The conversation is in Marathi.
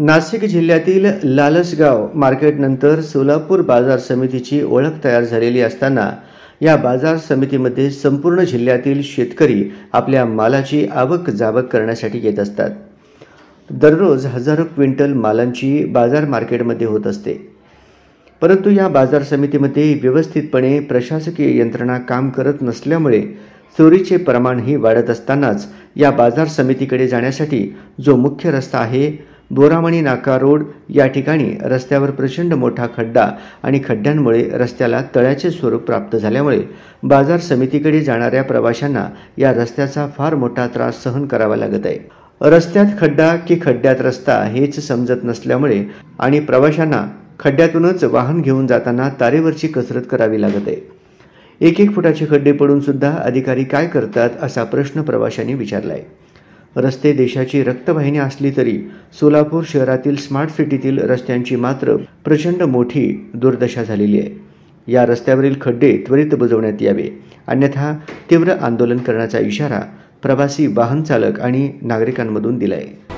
नाशिक जिल्ह्यातील लालसगाव मार्केटनंतर सोलापूर बाजार समितीची ओळख तयार झालेली असताना या बाजार समितीमध्ये संपूर्ण जिल्ह्यातील शेतकरी आपल्या मालाची आवक जावक करण्यासाठी येत असतात। दररोज हजारो क्विंटल मालांची बाजार मार्केटमध्ये होत असते, परंतु या बाजार समितीमध्ये व्यवस्थितपणे प्रशासकीय यंत्रणा काम करत नसल्यामुळे चोरीचे प्रमाणही वाढत असतानाच या बाजार समितीकडे जाण्यासाठी जो मुख्य रस्ता आहे बोरामणी नाका रोड या ठिकाणी रस्त्यावर प्रचंड मोठा खड्डा आणि खड्ड्यांमुळे रस्त्याला तळ्याचे स्वरूप प्राप्त झाल्यामुळे बाजार समितीकडे जाणाऱ्या प्रवाशांना या रस्त्याचा फार मोठा त्रास सहन करावा लागत आहे। रस्त्यात खड्डा की खड्ड्यात रस्ता हेच समजत नसल्यामुळे आणि प्रवाशांना खड्ड्यातूनच वाहन घेऊन जाताना तारेवरची कसरत करावी लागत आहे। एक एक फुटाचे खड्डे पडून सुद्धा अधिकारी काय करतात असा प्रश्न प्रवाशांनी विचारला आहे। रस्ते देशाची रक्तवाहिनी असली तरी सोलापूर शहरातील स्मार्ट सिटीतील रस्त्यांची मात्र प्रचंड मोठी दुर्दशा झालेली आहे। या रस्त्यावरील खड्डे त्वरित बुजवण्यात यावे, अन्यथा तीव्र आंदोलन करण्याचा इशारा प्रवासी वाहन चालक आणि नागरिकांमधून दिला आहे।